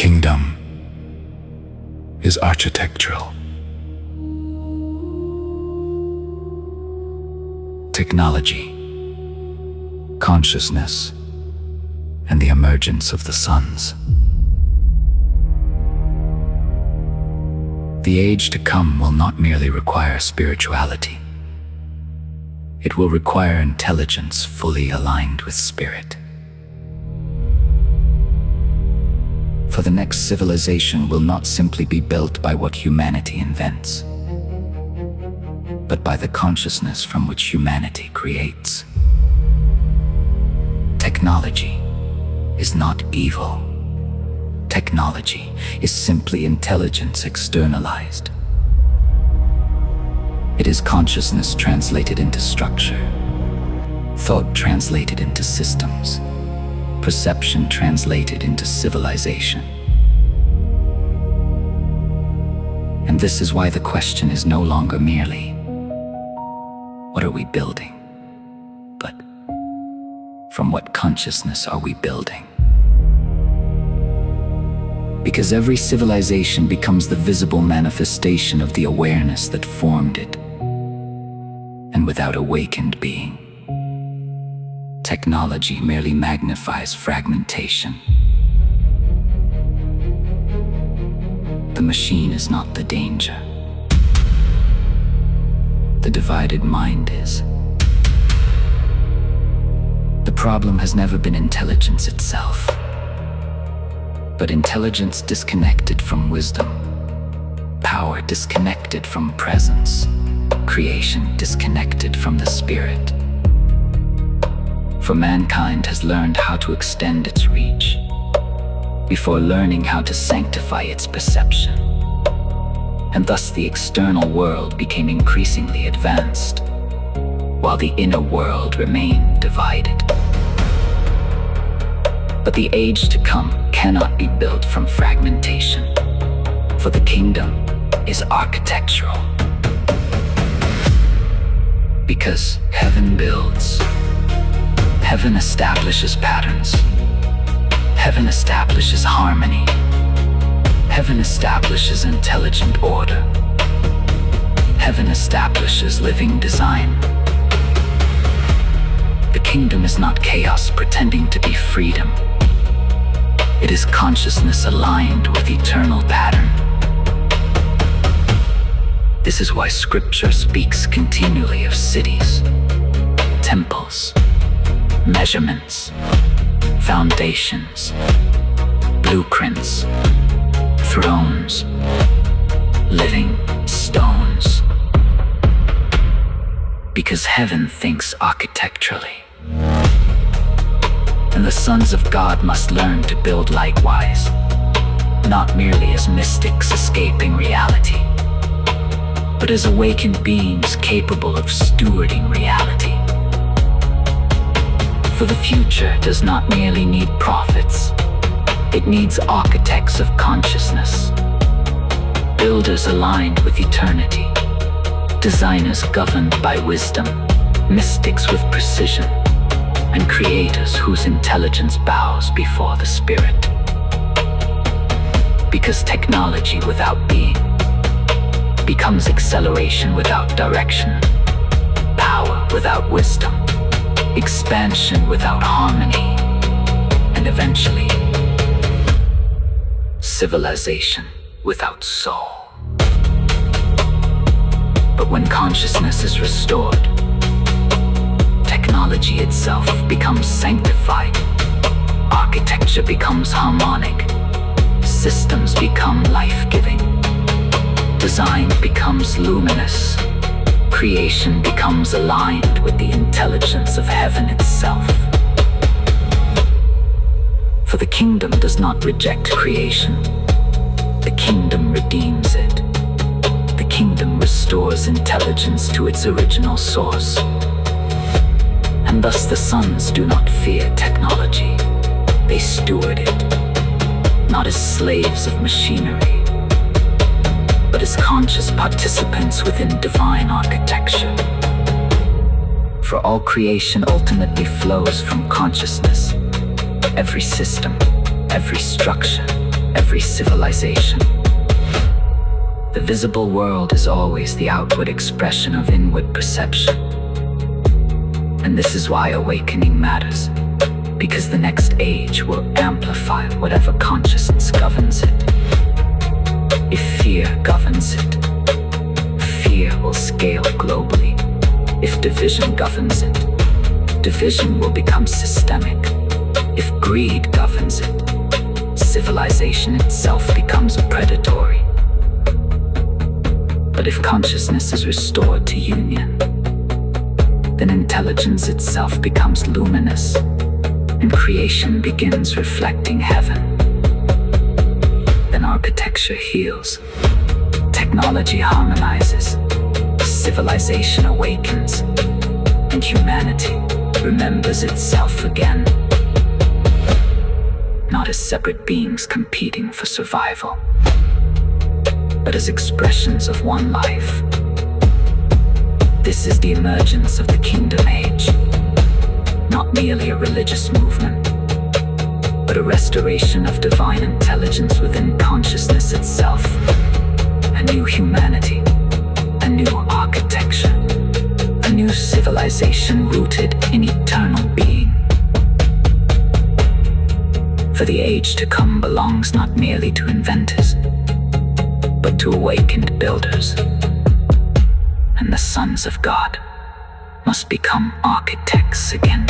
kingdom is architectural. Technology, consciousness, and the emergence of the suns. The age to come will not merely require spirituality. It will require intelligence fully aligned with spirit. For the next civilization will not simply be built by what humanity invents, but by the consciousness from which humanity creates. Technology is not evil. Technology is simply intelligence externalized. It is consciousness translated into structure, thought translated into systems, perception translated into civilization. And this is why the question is no longer merely, what are we building? But from what consciousness are we building? Because every civilization becomes the visible manifestation of the awareness that formed it. And without awakened being, technology merely magnifies fragmentation. The machine is not the danger. The divided mind is. The problem has never been intelligence itself, but intelligence disconnected from wisdom, power disconnected from presence, creation disconnected from the spirit. For mankind has learned how to extend its reach before learning how to sanctify its perception. And thus the external world became increasingly advanced, while the inner world remained divided. But the age to come cannot be built from fragmentation, for the kingdom is architectural. Because heaven builds, heaven establishes patterns, heaven establishes harmony, heaven establishes intelligent order, heaven establishes living design. The kingdom is not chaos pretending to be freedom. It is consciousness aligned with eternal pattern. This is why scripture speaks continually of cities, temples, measurements, foundations, blueprints, thrones, living stones. Because heaven thinks architecturally. And the sons of God must learn to build likewise, not merely as mystics escaping reality, but as awakened beings capable of stewarding reality. For the future does not merely need prophets, it needs architects of consciousness, builders aligned with eternity, designers governed by wisdom, mystics with precision, and creators whose intelligence bows before the spirit. Because technology without being becomes acceleration without direction, power without wisdom, expansion without harmony, and eventually, civilization without soul. But when consciousness is restored, technology itself becomes sanctified, architecture becomes harmonic, systems become life-giving, design becomes luminous, creation becomes aligned with the intelligence of heaven itself. For the kingdom does not reject creation, the kingdom redeems it. The kingdom restores intelligence to its original source. And thus the sons do not fear technology, they steward it, not as slaves of machinery, but as conscious participants within divine architecture. For all creation ultimately flows from consciousness. Every system, every structure, every civilization. The visible world is always the outward expression of inward perception. And this is why awakening matters, because the next age will amplify whatever consciousness governs it. If fear governs it, fear will scale globally. If division governs it, division will become systemic. If greed governs it, civilization itself becomes predatory. But if consciousness is restored to union, then intelligence itself becomes luminous, and creation begins reflecting heaven. Then architecture heals, technology harmonizes, civilization awakens, and humanity remembers itself again. Not as separate beings competing for survival, but as expressions of one life. This is the emergence of the Kingdom Age, not merely a religious movement, but a restoration of divine intelligence within consciousness itself. A new humanity, a new architecture, a new civilization rooted in eternal being. For the age to come belongs not merely to inventors, but to awakened builders. And the sons of God must become architects again.